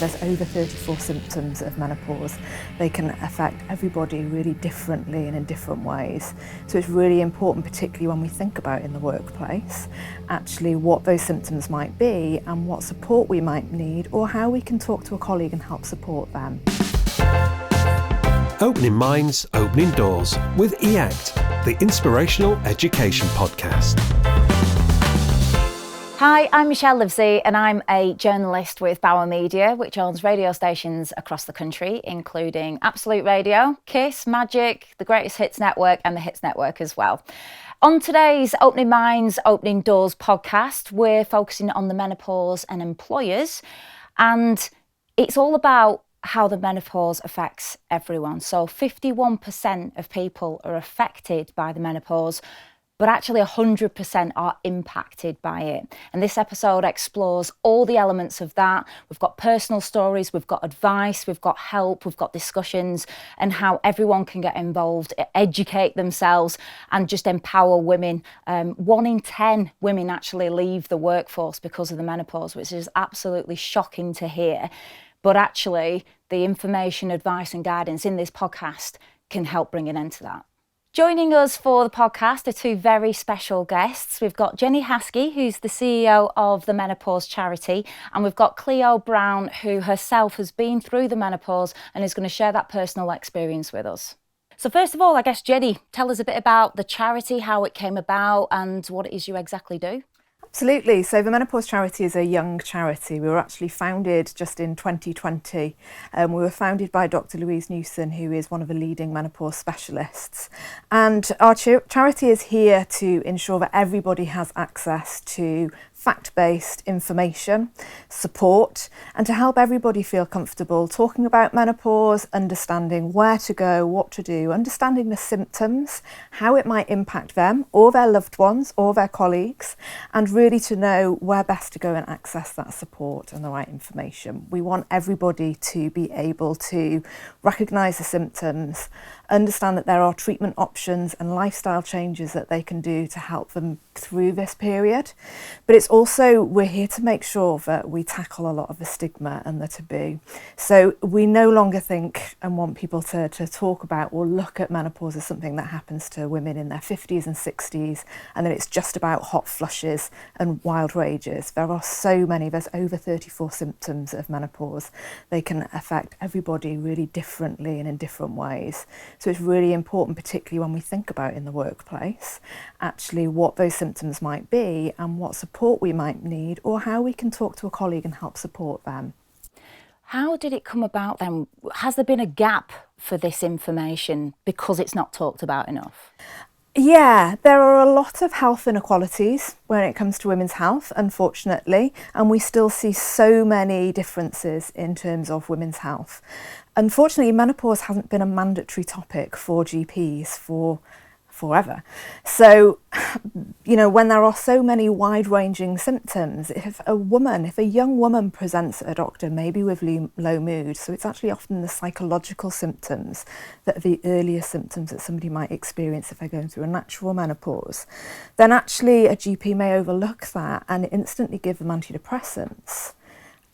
minds, there's over 34 symptoms of menopause. They can affect everybody really differently and in different ways. So it's really important, particularly when we think about in the workplace, actually what those symptoms might be and what support we might need, or how we can talk to a colleague and help support them. Opening Minds, Opening Doors with EACT, the Inspirational Education Podcast. Hi, I'm Michelle Livesey and I'm a journalist with Bauer Media, which owns radio stations across the country, including Absolute Radio, Kiss, Magic, the Greatest Hits Network and the Hits Network as well. On today's Opening Minds, Opening Doors podcast, we're focusing on the menopause and employers, and it's all about how the menopause affects everyone. So 51% of people are affected by the menopause, but actually 100% are impacted by it. And this episode explores all the elements of that. We've got personal stories, we've got advice, we've got help, we've got discussions, and how everyone can get involved, educate themselves, and just empower women. 1 in 10 women actually leave the workforce because of the menopause, which is absolutely shocking to hear. But actually, the information, advice, and guidance in this podcast can help bring an end to that. Joining us for the podcast are two very special guests. We've got Jenny Haskey, who's the CEO of the Menopause Charity, and we've got Clio Brown, who herself has been through the menopause and is going to share that personal experience with us. So first of all, I guess, Jenny, tell us a bit about the charity, how it came about and what it is you exactly do. Absolutely. So the Menopause Charity is a young charity. We were actually founded just in 2020. We were founded by Dr. Louise Newson, who is one of the leading menopause specialists. And our charity is here to ensure that everybody has access to fact-based information, support, and to help everybody feel comfortable talking about menopause, understanding where to go, what to do, understanding the symptoms, how it might impact them or their loved ones or their colleagues, and really to know where best to go and access that support and the right information. We want everybody to be able to recognise the symptoms, understand that there are treatment options and lifestyle changes that they can do to help them through this period. But it's also, we're here to make sure that we tackle a lot of the stigma and the taboo. So we no longer think and want people to talk about or look at menopause as something that happens to women in their 50s and 60s, and that it's just about hot flushes and wild rages. There are so many, there's over 34 symptoms of menopause. They can affect everybody really differently and in different ways. So it's really important, particularly when we think about in the workplace, actually what those symptoms might be and what support we might need, or how we can talk to a colleague and help support them. How did it come about then? Has there been a gap for this information because it's not talked about enough? Yeah, there are a lot of health inequalities when it comes to women's health, unfortunately, and we still see so many differences in terms of women's health. Unfortunately, menopause hasn't been a mandatory topic for GPs for forever. So, when there are so many wide-ranging symptoms, if a young woman presents at a doctor maybe with low mood, so it's actually often the psychological symptoms that are the earliest symptoms that somebody might experience if they're going through a natural menopause, then actually a GP may overlook that and instantly give them antidepressants.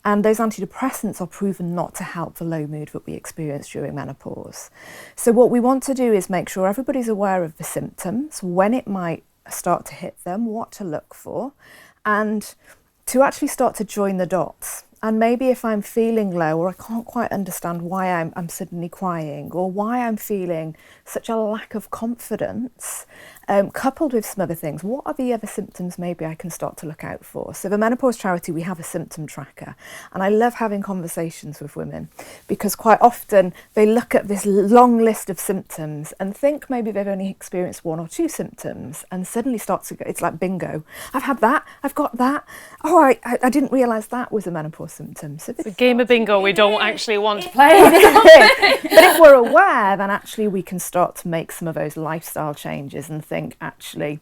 And those antidepressants are proven not to help the low mood that we experience during menopause. So what we want to do is make sure everybody's aware of the symptoms, when it might start to hit them, what to look for, and to actually start to join the dots. And maybe if I'm feeling low, or I can't quite understand why I'm suddenly crying, or why I'm feeling such a lack of confidence, coupled with some other things, what are the other symptoms maybe I can start to look out for? So the Menopause Charity, we have a symptom tracker, and I love having conversations with women because quite often they look at this long list of symptoms and think maybe they've only experienced 1 or 2 symptoms, and suddenly start to go, it's like bingo. I've had that, I've got that. Oh, I didn't realise that was a menopause symptom. So it's a game of bingo we don't actually want to play. But if we're aware, then actually we can start to make some of those lifestyle changes and think actually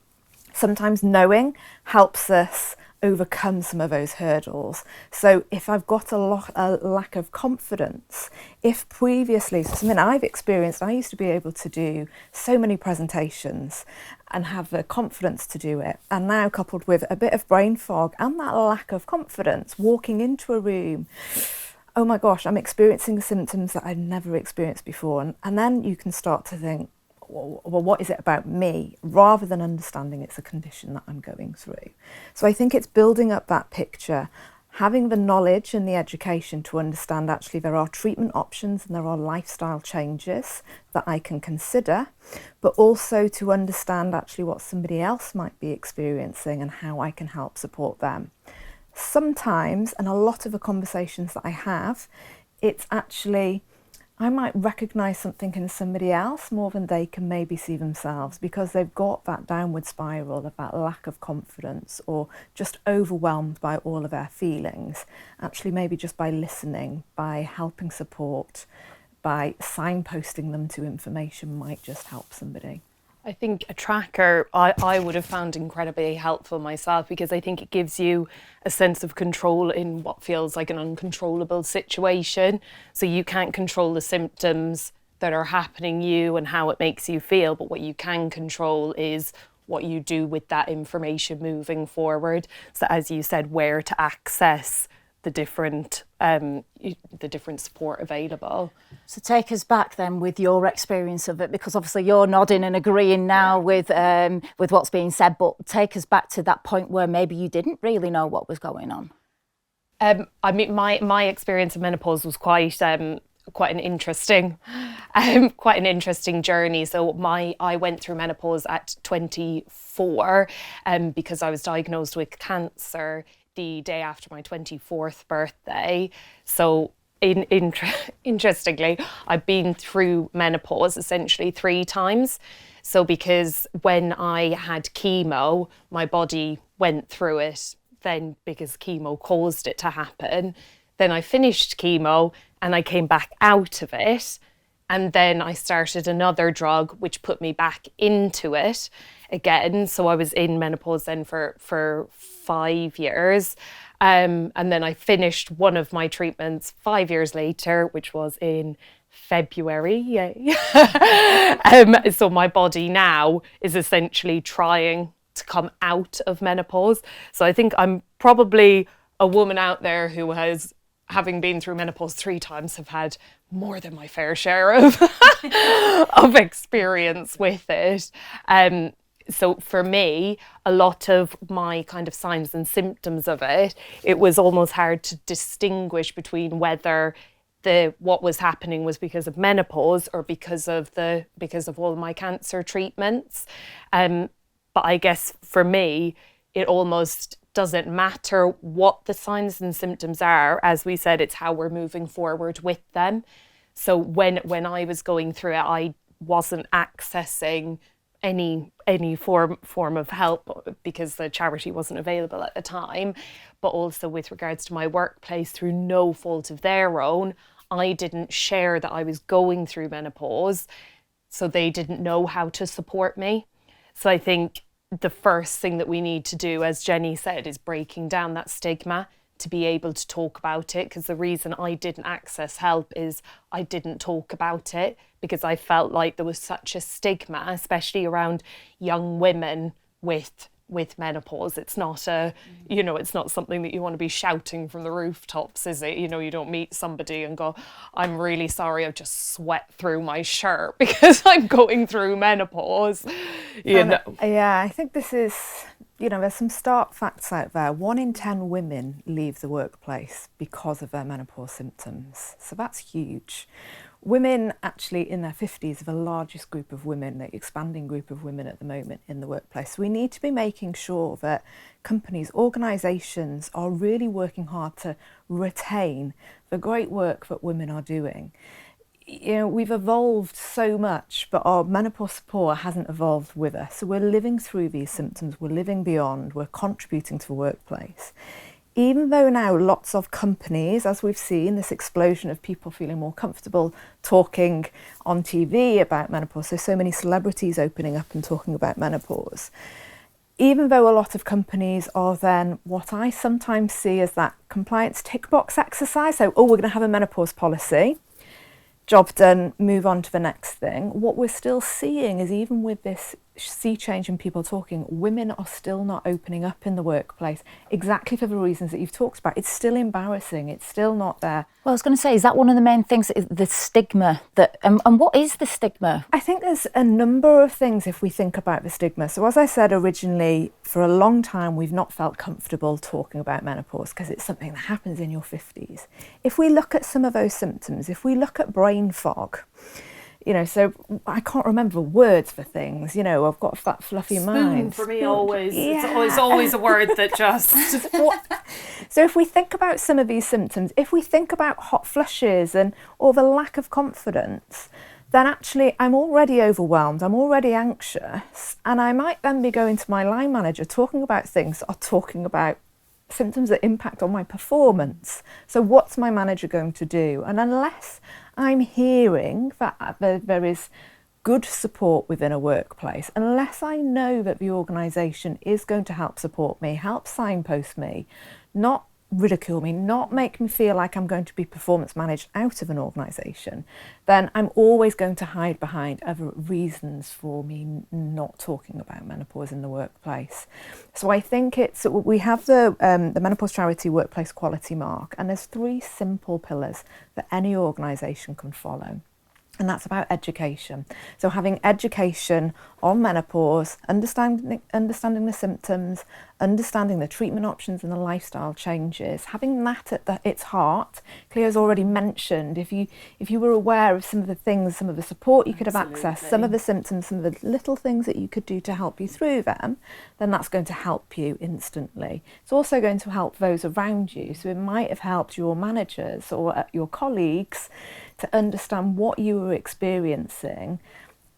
sometimes knowing helps us overcome some of those hurdles. So if I've got a lack of confidence, if previously, something I've experienced, I used to be able to do so many presentations and have the confidence to do it, and now coupled with a bit of brain fog and that lack of confidence, walking into a room, oh my gosh, I'm experiencing symptoms that I've never experienced before. And then you can start to think, well, what is it about me? Rather than understanding it's a condition that I'm going through. So I think it's building up that picture, having the knowledge and the education to understand actually there are treatment options and there are lifestyle changes that I can consider, but also to understand actually what somebody else might be experiencing and how I can help support them. Sometimes, and a lot of the conversations that I have, it's actually, I might recognise something in somebody else more than they can maybe see themselves, because they've got that downward spiral of that lack of confidence or just overwhelmed by all of their feelings. Actually, maybe just by listening, by helping support, by signposting them to information might just help somebody. I think a tracker I would have found incredibly helpful myself, because I think it gives you a sense of control in what feels like an uncontrollable situation. So you can't control the symptoms that are happening you and how it makes you feel, but what you can control is what you do with that information moving forward. So as you said, where to access the different support available. So take us back then with your experience of it, because obviously you're nodding and agreeing now with what's being said, but take us back to that point where maybe you didn't really know what was going on. I mean, my experience of menopause was quite an interesting journey. So I went through menopause at 24 because I was diagnosed with cancer the day after my 24th birthday. So interestingly, I've been through menopause essentially 3 times. So because when I had chemo, my body went through it then because chemo caused it to happen. Then I finished chemo and I came back out of it. And then I started another drug which put me back into it again. So I was in menopause then for 5 years. And then I finished one of my treatments 5 years later, which was in February. Yay. So my body now is essentially trying to come out of menopause. So I think I'm probably a woman out there who has, having been through menopause 3 times, have had more than my fair share of of experience with it. So for me, a lot of my kind of signs and symptoms of it, it was almost hard to distinguish between whether what was happening was because of menopause or because of all my cancer treatments. But I guess for me, it almost doesn't matter what the signs and symptoms are. As we said, it's how we're moving forward with them. So when I was going through it, I wasn't accessing any form of help because the charity wasn't available at the time. But also with regards to my workplace, through no fault of their own, I didn't share that I was going through menopause, so they didn't know how to support me. So I think the first thing that we need to do, as Jenny said, is breaking down that stigma to be able to talk about it. Because the reason I didn't access help is I didn't talk about it because I felt like there was such a stigma, especially around young women with menopause. It's not it's not something that you want to be shouting from the rooftops, is it? You know, you don't meet somebody and go, I'm really sorry, I've just sweat through my shirt because I'm going through menopause. Yeah, I think this is, there's some stark facts out there. 1 in 10 women leave the workplace because of their menopause symptoms. So that's huge. Women actually in their 50s are the largest group of women, the expanding group of women at the moment in the workplace. We need to be making sure that companies, organisations are really working hard to retain the great work that women are doing. We've evolved so much, but our menopause support hasn't evolved with us. So we're living through these symptoms, we're living beyond, we're contributing to the workplace. Even though now lots of companies, as we've seen, this explosion of people feeling more comfortable talking on TV about menopause, so many celebrities opening up and talking about menopause, even though a lot of companies are then what I sometimes see as that compliance tick box exercise, so, we're going to have a menopause policy, job done, move on to the next thing. What we're still seeing is even with this sea change in people talking, women are still not opening up in the workplace, exactly for the reasons that you've talked about. It's still embarrassing. It's still not there. Well, I was going to say, is that one of the main things, the stigma that, and what is the stigma? I think there's a number of things if we think about the stigma. So as I said originally, for a long time, we've not felt comfortable talking about menopause because it's something that happens in your 50s. If we look at some of those symptoms, if we look at brain fog, you know, so I can't remember words for things, you know, I've got a fat fluffy mind. For me always, it's always a word that just... So if we think about some of these symptoms, if we think about hot flushes or the lack of confidence, then actually I'm already overwhelmed, I'm already anxious, and I might then be going to my line manager talking about things that are talking about symptoms that impact on my performance. So what's my manager going to do? And unless I'm hearing that there is good support within a workplace, unless I know that the organisation is going to help support me, help signpost me, not ridicule me, not make me feel like I'm going to be performance managed out of an organisation, then I'm always going to hide behind other reasons for me not talking about menopause in the workplace. So I think we have the Menopause Charity Workplace Quality Mark, and there's 3 simple pillars that any organisation can follow. And that's about education. So having education on menopause, understanding the symptoms, understanding the treatment options and the lifestyle changes, having that at its heart. Clio's already mentioned, if you were aware of some of the things, some of the support you could have accessed, some of the symptoms, some of the little things that you could do to help you through them, then that's going to help you instantly. It's also going to help those around you. So it might have helped your managers or your colleagues to understand what you were experiencing,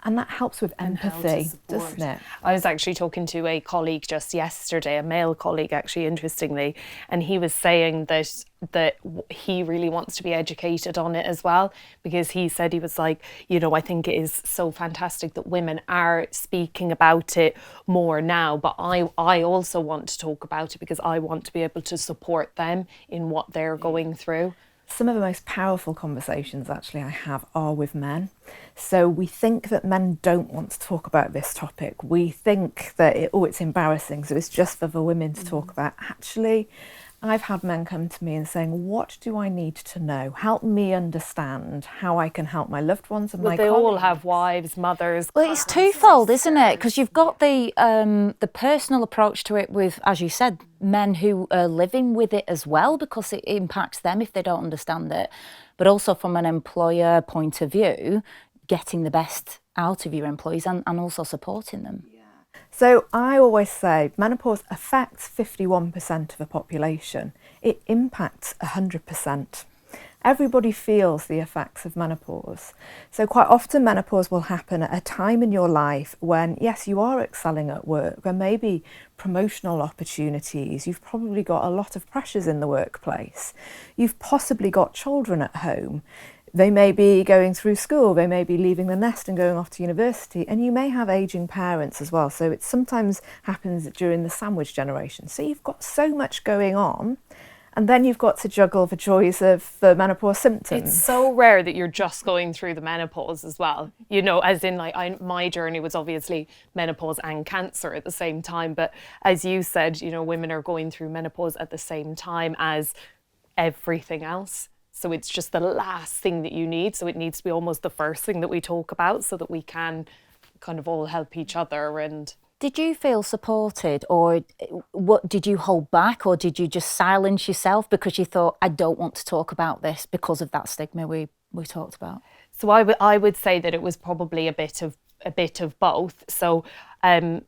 and that helps with empathy, doesn't it? I was actually talking to a colleague just yesterday, a male colleague actually, interestingly, and he was saying that he really wants to be educated on it as well, because he said, he was like, you know, I think it is so fantastic that women are speaking about it more now, but I also want to talk about it because I want to be able to support them in what they're going through. Some of the most powerful conversations actually I have are with men. So we think that men don't want to talk about this topic. We think that it's embarrassing, so it's just for the women to talk about. Actually, I've had men come to me and saying, what do I need to know? Help me understand how I can help my loved ones and my colleagues. They all have wives, mothers. Well, it's twofold, isn't it? Because you've got the personal approach to it with, as you said, men who are living with it as well, because it impacts them if they don't understand it. But also from an employer point of view, getting the best out of your employees and also supporting them. So I always say menopause affects 51% of the population. It impacts 100%. Everybody feels the effects of menopause. So quite often menopause will happen at a time in your life when, yes, you are excelling at work. There may be promotional opportunities. You've probably got a lot of pressures in the workplace. You've possibly got children at home. They may be going through school, they may be leaving the nest and going off to university, and you may have ageing parents as well. So it sometimes happens during the sandwich generation. So you've got so much going on, and then you've got to juggle the joys of the menopause symptoms. It's so rare that you're just going through the menopause as well. You know, as in my journey was obviously menopause and cancer at the same time. But as you said, you know, women are going through menopause at the same time as everything else. So it's just the last thing that you need. So it needs to be almost the first thing that we talk about so that we can kind of all help each other. And did you feel supported, or what did you hold back, or did you just silence yourself because you thought, I don't want to talk about this because of that stigma we talked about? So I would say that it was probably a bit of both. So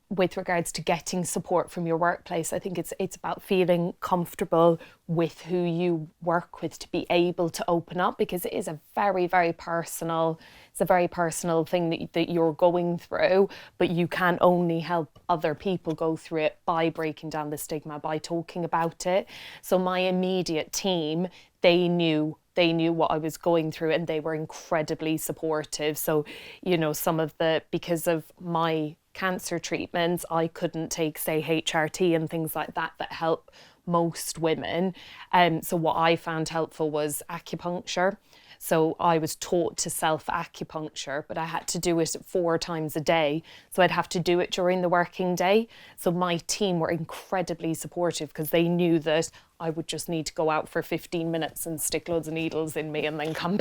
with regards to getting support from your workplace, I think it's about feeling comfortable with who you work with to be able to open up, because it is a very, very personal, it's a very personal thing that you're going through, but you can only help other people go through it by breaking down the stigma, by talking about it. So my immediate team, they knew what I was going through, and they were incredibly supportive. So, you know, because of my cancer treatments, I couldn't take, say, HRT and things like that help most women. So what I found helpful was acupuncture. So I was taught to self-acupuncture, but I had to do it 4 times a day. So I'd have to do it during the working day. So my team were incredibly supportive because they knew that I would just need to go out for 15 minutes and stick loads of needles in me and then come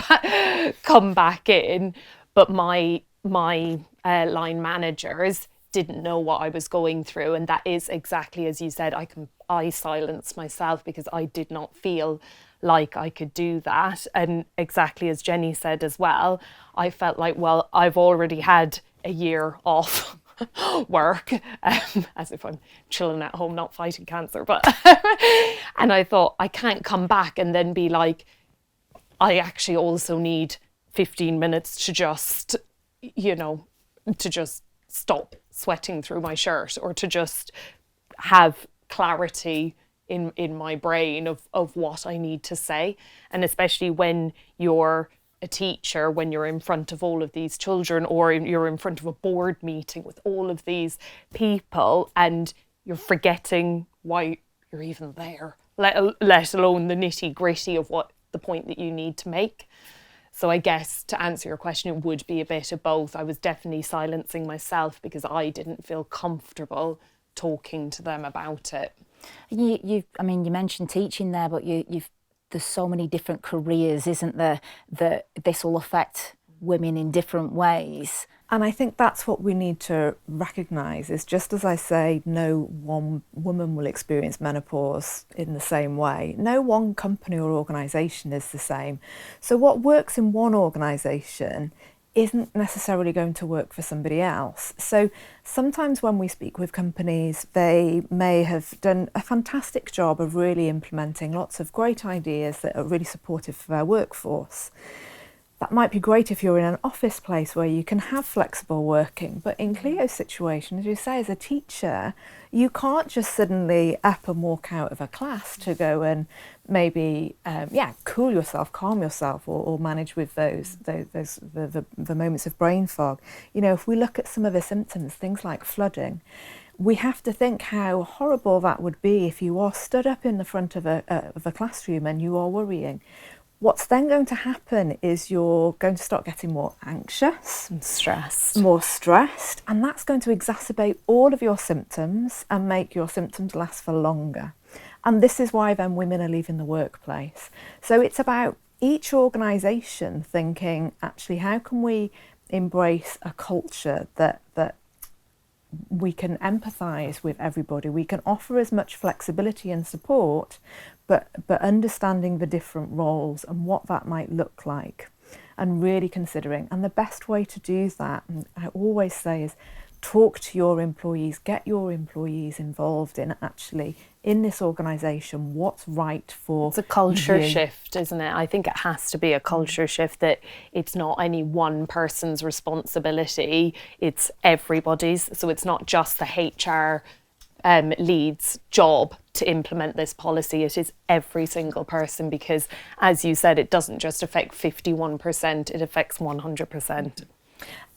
back in. But my line managers didn't know what I was going through, and that is exactly as you said. I silenced myself because I did not feel like I could do that. And exactly as Jenny said as well, I felt like, well, I've already had a year off work, as if I'm chilling at home not fighting cancer, but and I thought I can't come back and then be like, I actually also need 15 minutes to just, to just stop sweating through my shirt, or to just have clarity in my brain of what I need to say. And especially when you're a teacher, when you're in front of all of these children, or you're in front of a board meeting with all of these people, and you're forgetting why you're even there, let alone the nitty gritty of what the point that you need to make. So I guess to answer your question, it would be a bit of both. I was definitely silencing myself because I didn't feel comfortable talking to them about it. You mentioned teaching there, but there's so many different careers, isn't there, that this will affect women in different ways. And I think that's what we need to recognise, is just as I say, no one woman will experience menopause in the same way. No one company or organisation is the same. So what works in one organisation isn't necessarily going to work for somebody else. So sometimes when we speak with companies, they may have done a fantastic job of really implementing lots of great ideas that are really supportive for their workforce. That might be great if you're in an office place where you can have flexible working, but in Clio's situation, as you say, as a teacher, you can't just suddenly up and walk out of a class to go and maybe, cool yourself, calm yourself, or manage with the moments of brain fog. If we look at some of the symptoms, things like flooding, we have to think how horrible that would be if you are stood up in the front of a classroom and you are worrying. What's then going to happen is you're going to start getting more anxious and stressed, and that's going to exacerbate all of your symptoms and make your symptoms last for longer. And this is why then women are leaving the workplace. So it's about each organisation thinking, actually, how can we embrace a culture that we can empathise with everybody, we can offer as much flexibility and support, but understanding the different roles and what that might look like, and really considering. And the best way to do that, and I always say, is talk to your employees, get your employees involved in actually, in this organisation, what's right for It's a culture you. shift, isn't it? I think it has to be a culture shift, that it's not any one person's responsibility, it's everybody's. So it's not just the HR lead's job to implement this policy, it is every single person, because as you said, it doesn't just affect 51%, it affects 100%.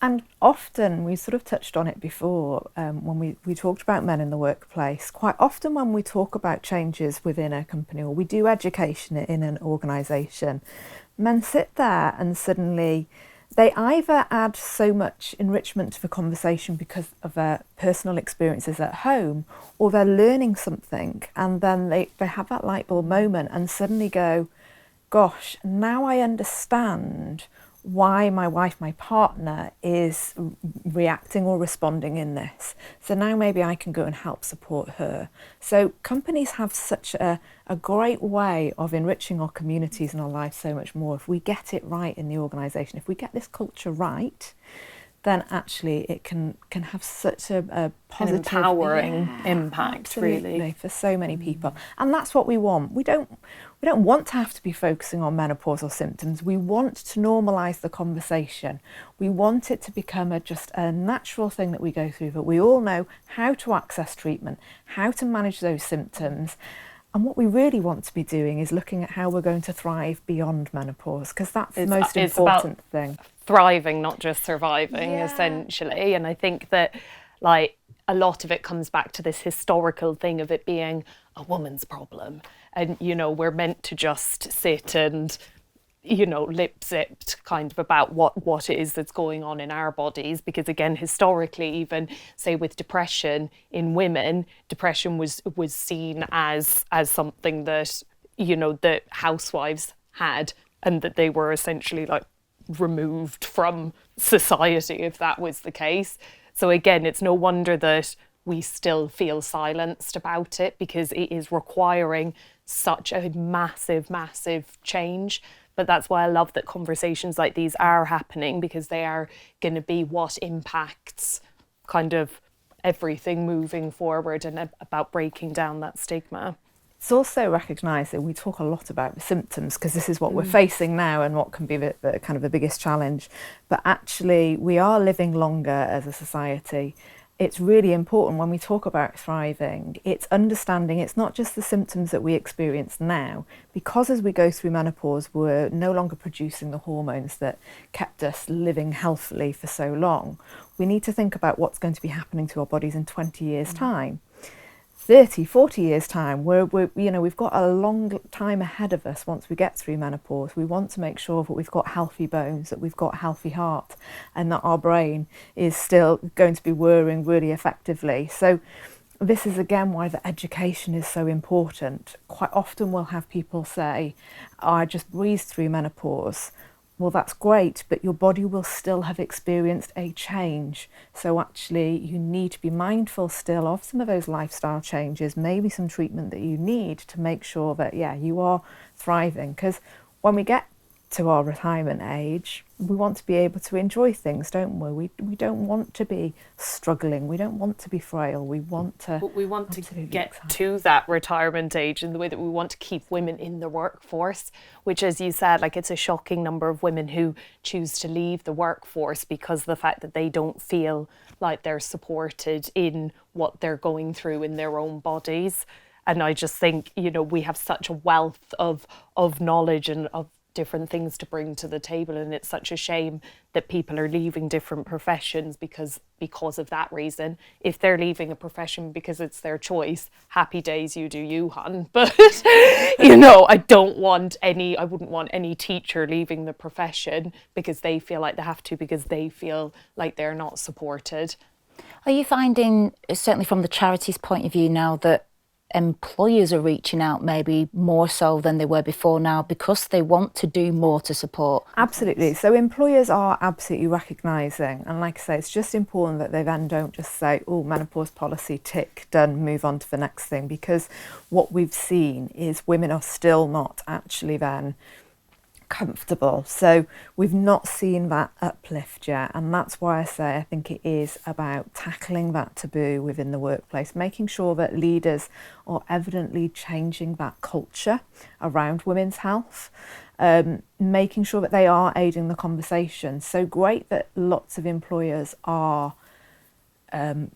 And often, we sort of touched on it before when we talked about men in the workplace, quite often when we talk about changes within a company or we do education in an organisation, men sit there and suddenly they either add so much enrichment to the conversation because of their personal experiences at home, or they're learning something and then they have that light bulb moment and suddenly go, gosh, now I understand why my wife, my partner, is reacting or responding in this. So now maybe I can go and help support her. So companies have such a great way of enriching our communities and our lives so much more. If we get it right in the organisation, if we get this culture right, then actually it can have such a positive, empowering impact, absolutely, really, for so many people. And that's what we want. We don't want to have to be focusing on menopausal symptoms. We want to normalise the conversation. We want it to become just a natural thing that we go through, that we all know how to access treatment, how to manage those symptoms. And what we really want to be doing is looking at how we're going to thrive beyond menopause, because that's the most important thing. Thriving, not just surviving, essentially. And I think that, like, a lot of it comes back to this historical thing of it being a woman's problem. And, you know, we're meant to just sit and, you know, lip-zipped kind of about what it is that's going on in our bodies. Because again, historically, even say with depression in women, depression was seen as something that, you know, that housewives had, and that they were essentially like removed from society if that was the case. So again, it's no wonder that we still feel silenced about it, because it is requiring such a massive, massive change. But that's why I love that conversations like these are happening, because they are going to be what impacts kind of everything moving forward, and about breaking down that stigma. It's also recognising, we talk a lot about the symptoms because this is what we're facing now and what can be the kind of the biggest challenge. But actually, we are living longer as a society. It's really important when we talk about thriving, it's understanding it's not just the symptoms that we experience now, because as we go through menopause, we're no longer producing the hormones that kept us living healthily for so long. We need to think about what's going to be happening to our bodies in 20 years' time. 30, 40 years' time, we've got a long time ahead of us once we get through menopause. We want to make sure that we've got healthy bones, that we've got a healthy heart, and that our brain is still going to be whirring really effectively. So this is again why the education is so important. Quite often we'll have people say, I just breezed through menopause. Well, that's great, but your body will still have experienced a change. So actually, you need to be mindful still of some of those lifestyle changes, maybe some treatment that you need to make sure that, you are thriving. Because when we get to our retirement age, we want to be able to enjoy things, don't we? We don't want to be struggling. We don't want to be frail. We want to. But we want to get to that retirement age in the way that we want to keep women in the workforce, which, as you said, like, it's a shocking number of women who choose to leave the workforce because of the fact that they don't feel like they're supported in what they're going through in their own bodies. And I just think, you know, we have such a wealth of knowledge and of different things to bring to the table, and it's such a shame that people are leaving different professions because of that reason. If they're leaving a profession because it's their choice, happy days, you do you, hun. But you know, I wouldn't want any teacher leaving the profession because they feel like they have to, because they feel like they're not supported. Are you finding, certainly from the charity's point of view now, that employers are reaching out maybe more so than they were before now because they want to do more to support? Absolutely. So employers are absolutely recognising, and like I say, it's just important that they then don't just say, oh, menopause policy, tick, done, move on to the next thing, because what we've seen is women are still not actually then comfortable. So we've not seen that uplift yet, and that's why I say I think it is about tackling that taboo within the workplace, making sure that leaders are evidently changing that culture around women's health, making sure that they are aiding the conversation. So great that lots of employers are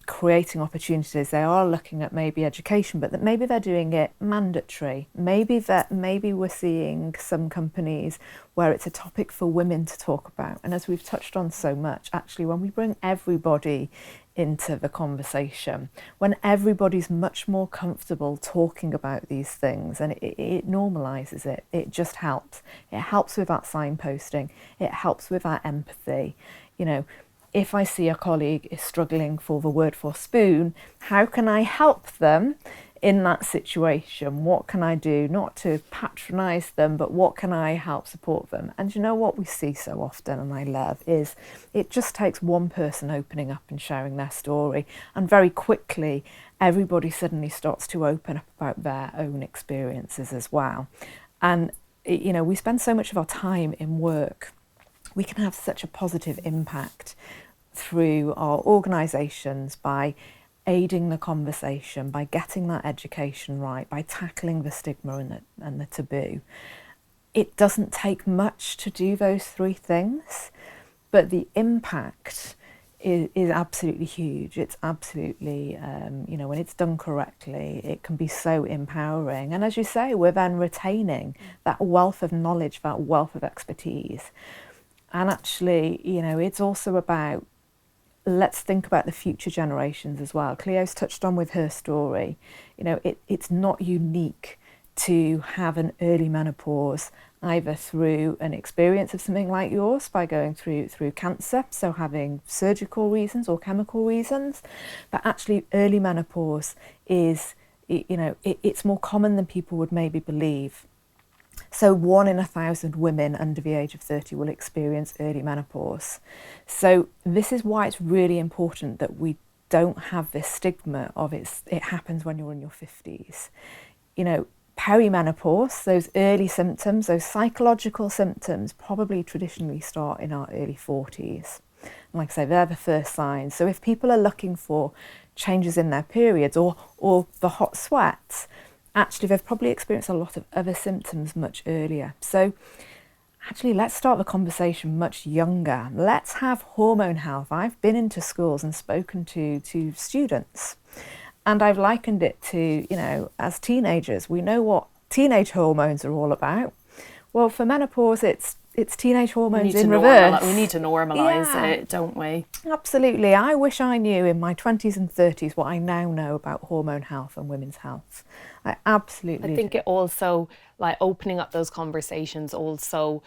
creating opportunities. They are looking at maybe education, but that maybe they're doing it mandatory. Maybe we're seeing some companies where it's a topic for women to talk about. And as we've touched on so much, actually, when we bring everybody into the conversation, when everybody's much more comfortable talking about these things, and it normalises it, it just helps. It helps with that signposting. It helps with that empathy. You know, if I see a colleague is struggling for the word for spoon, how can I help them in that situation? What can I do? Not to patronise them, but what can I help support them? And you know what we see so often, and I love, is it just takes one person opening up and sharing their story, and very quickly everybody suddenly starts to open up about their own experiences as well. And you know, we spend so much of our time in work. We can have such a positive impact through our organisations by aiding the conversation, by getting that education right, by tackling the stigma and the taboo. It doesn't take much to do those three things, but the impact is absolutely huge. It's absolutely, you know, when it's done correctly, it can be so empowering. And as you say, we're then retaining that wealth of knowledge, that wealth of expertise. And actually, you know, it's also about let's think about the future generations as well. Cleo's touched on with her story, it's not unique to have an early menopause either through an experience of something like yours by going through cancer, so having surgical reasons or chemical reasons, but actually early menopause is, it's more common than people would maybe believe. So 1 in 1,000 women under the age of 30 will experience early menopause. So this is why it's really important that we don't have this stigma of it happens when you're in your 50s. Perimenopause, those early symptoms, those psychological symptoms probably traditionally start in our early 40s. And like I say, they're the first signs. So if people are looking for changes in their periods or the hot sweats, actually they've probably experienced a lot of other symptoms much earlier. So actually, let's start the conversation much younger. Let's have hormone health. I've been into schools and spoken to students, and I've likened it to, as teenagers, we know what teenage hormones are all about. Well, for menopause, it's teenage hormones in reverse. We need to normalise it, don't we? Absolutely. I wish I knew in my 20s and 30s what I now know about hormone health and women's health. I absolutely I think it also, like, opening up those conversations also,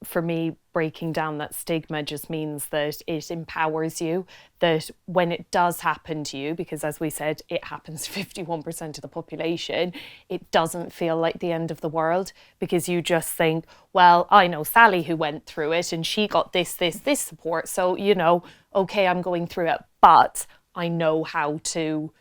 for me, breaking down that stigma just means that it empowers you, that when it does happen to you, because as we said, it happens to 51% of the population, it doesn't feel like the end of the world, because you just think, well, I know Sally who went through it and she got this support. So, okay, I'm going through it, but I know how to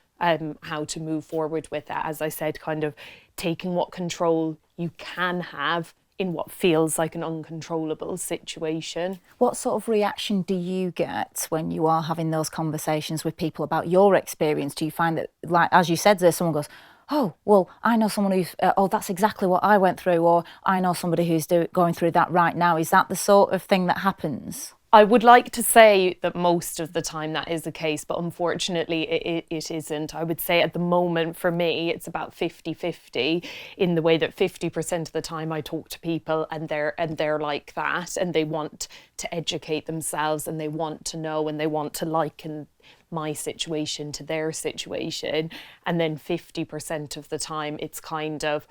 move forward with it. As I said, kind of taking what control you can have in what feels like an uncontrollable situation. What sort of reaction do you get when you are having those conversations with people about your experience? Do you find that, like, as you said there, someone goes, oh, well, I know someone who's, that's exactly what I went through, or I know somebody who's going through that right now. Is that the sort of thing that happens? I would like to say that most of the time that is the case, but unfortunately it isn't. I would say at the moment for me, it's about 50-50 in the way that 50% of the time I talk to people and they're like that, and they want to educate themselves and they want to know and they want to liken my situation to their situation. And then 50% of the time it's kind of,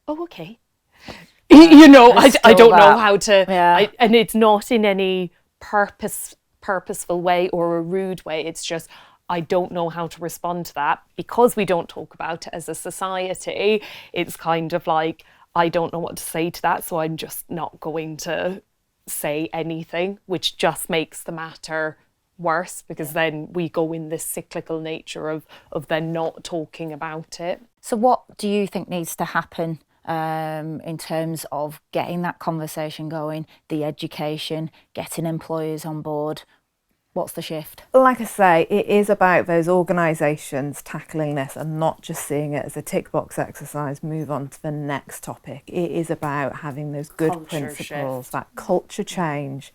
oh, okay. I don't know how to, and it's not in any purposeful way or a rude way. It's just, I don't know how to respond to that because we don't talk about it as a society. It's kind of like, I don't know what to say to that, so I'm just not going to say anything, which just makes the matter worse, because then we go in this cyclical nature of then not talking about it. So what do you think needs to happen in terms of getting that conversation going, the education, getting employers on board? What's the shift? Like I say, it is about those organisations tackling this and not just seeing it as a tick box exercise, move on to the next topic. It is about having those good culture principles, shift. That culture change.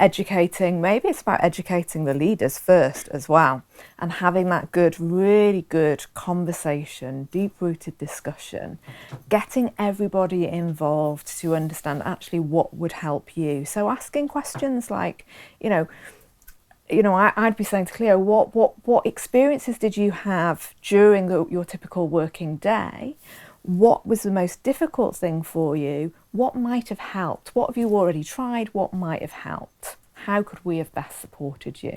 Educating, maybe it's about educating the leaders first as well, and having that good, really good conversation, deep-rooted discussion, getting everybody involved to understand actually what would help you. So asking questions like, I'd be saying to Clio, what experiences did you have during your typical working day? What was the most difficult thing for you? What might have helped? What have you already tried? What might have helped? How could we have best supported you?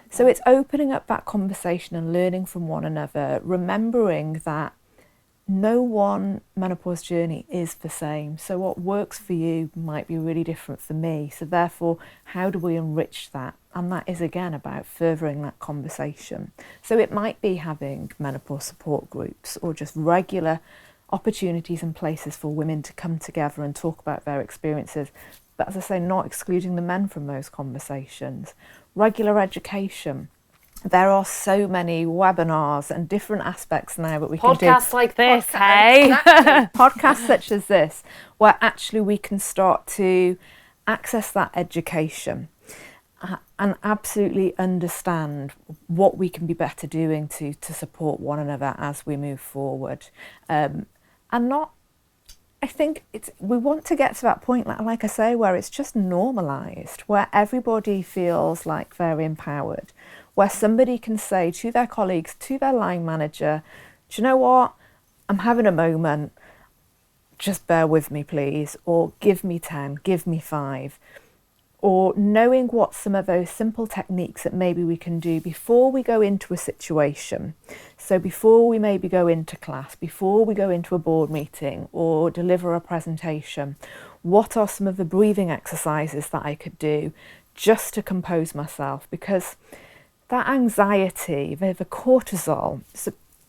So it's opening up that conversation and learning from one another, remembering that no one menopause journey is the same. So what works for you might be really different for me. So therefore, how do we enrich that? And that is again about furthering that conversation. So it might be having menopause support groups or just regular opportunities and places for women to come together and talk about their experiences. But as I say, not excluding the men from those conversations. Regular education. There are so many webinars and different aspects now that we can do. Podcasts like this, hey? Exactly. Podcasts such as this, where actually we can start to access that education and absolutely understand what we can be better doing to support one another as we move forward. And not I think we want to get to that point, like I say, where it's just normalised, where everybody feels like they're empowered, where somebody can say to their colleagues, to their line manager, do you know what, I'm having a moment, just bear with me please, or give me 10, give me 5. Or knowing what some of those simple techniques that maybe we can do before we go into a situation. So before we maybe go into class, before we go into a board meeting or deliver a presentation, what are some of the breathing exercises that I could do just to compose myself? Because that anxiety, the cortisol,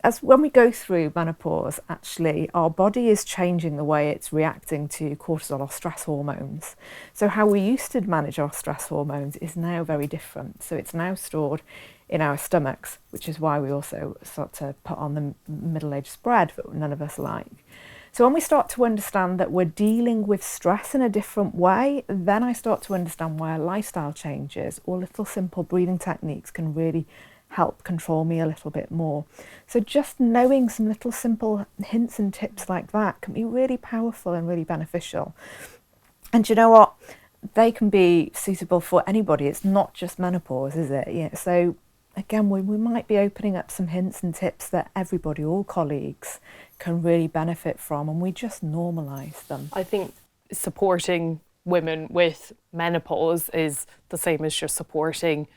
as when we go through menopause, actually, our body is changing the way it's reacting to cortisol or stress hormones. So how we used to manage our stress hormones is now very different. So it's now stored in our stomachs, which is why we also start to put on the middle-aged spread that none of us like. So when we start to understand that we're dealing with stress in a different way, then I start to understand why lifestyle changes or little simple breathing techniques can really help control me a little bit more. So just knowing some little simple hints and tips like that can be really powerful and really beneficial. And you know what? They can be suitable for anybody. It's not just menopause, is it? Yeah. So again, we might be opening up some hints and tips that everybody, all colleagues, can really benefit from, and we just normalise them. I think supporting women with menopause is the same as just supporting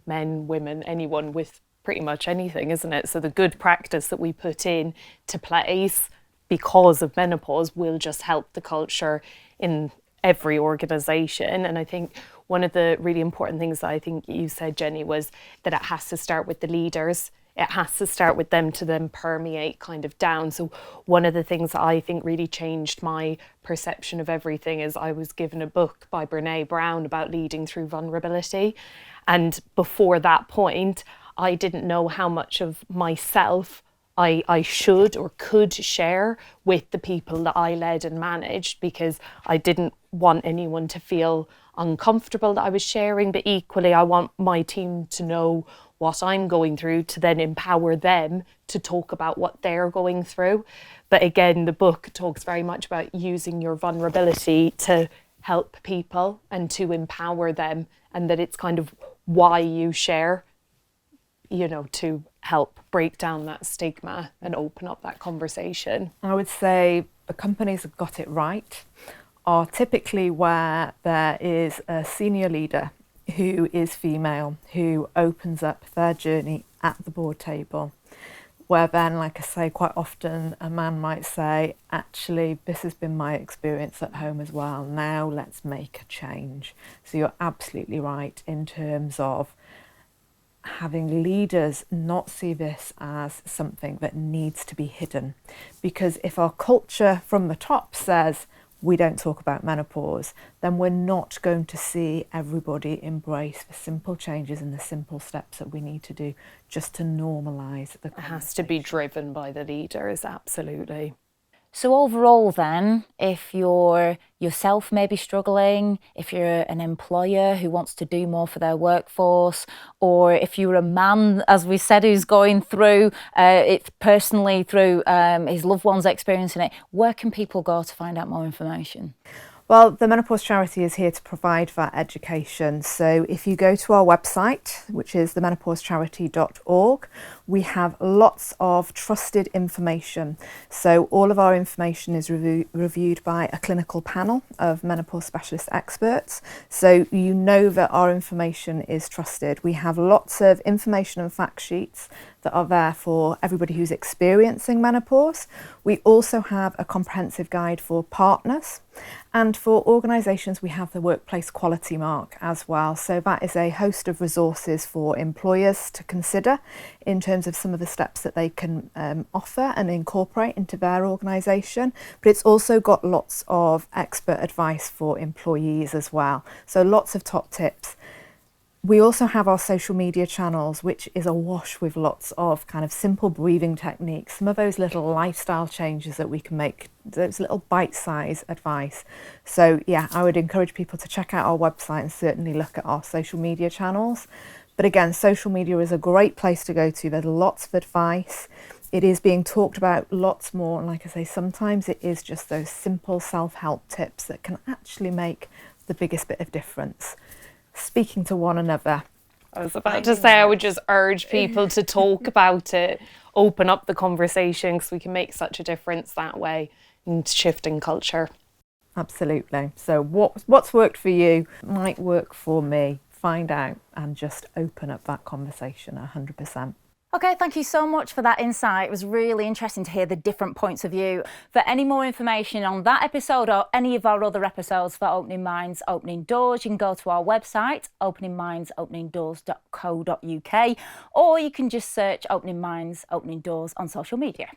men, women, anyone with pretty much anything, isn't it? So the good practice that we put in to place because of menopause will just help the culture in every organisation. And I think one of the really important things that I think you said, Jenny, was that it has to start with the leaders. It has to start with them to then permeate kind of down. So one of the things that I think really changed my perception of everything is I was given a book by Clio Brown about leading through vulnerability. And before that point, I didn't know how much of myself I should or could share with the people that I led and managed, because I didn't want anyone to feel uncomfortable that I was sharing, but equally I want my team to know what I'm going through to then empower them to talk about what they're going through. But again, the book talks very much about using your vulnerability to help people and to empower them, and that it's kind of why you share, you know, to help break down that stigma and open up that conversation. I would say the companies that got it right are typically where there is a senior leader who is female, who opens up their journey at the board table, where then, like I say, quite often a man might say, actually, this has been my experience at home as well, now let's make a change. So you're absolutely right in terms of having leaders not see this as something that needs to be hidden. Because if our culture from the top says we don't talk about menopause, then we're not going to see everybody embrace the simple changes and the simple steps that we need to do just to normalise the conversation. It has to be driven by the leaders, absolutely. So overall then, if you're yourself maybe struggling, if you're an employer who wants to do more for their workforce, or if you're a man, as we said, who's going through it personally through his loved ones experiencing it, where can people go to find out more information? Well, the Menopause Charity is here to provide that education. So if you go to our website, which is themenopausecharity.org, we have lots of trusted information. So all of our information is reviewed by a clinical panel of menopause specialist experts. So you know that our information is trusted. We have lots of information and fact sheets that are there for everybody who's experiencing menopause. We also have a comprehensive guide for partners, and for organisations we have the Workplace Quality Mark as well. So that is a host of resources for employers to consider in terms of some of the steps that they can offer and incorporate into their organisation. But it's also got lots of expert advice for employees as well. So lots of top tips. We also have our social media channels, which is awash with lots of kind of simple breathing techniques, some of those little lifestyle changes that we can make, those little bite-sized advice. So yeah, I would encourage people to check out our website and certainly look at our social media channels. But again, social media is a great place to go to. There's lots of advice. It is being talked about lots more, and like I say, sometimes it is just those simple self-help tips that can actually make the biggest bit of difference. Speaking to one another. I was about to say, I would just urge people to talk about it, open up the conversation, because we can make such a difference that way in shifting culture. Absolutely. So what's worked for you might work for me. Find out and just open up that conversation 100%. Okay, thank you so much for that insight. It was really interesting to hear the different points of view. For any more information on that episode or any of our other episodes for Opening Minds, Opening Doors, you can go to our website, openingmindsopeningdoors.co.uk, or you can just search Opening Minds, Opening Doors on social media.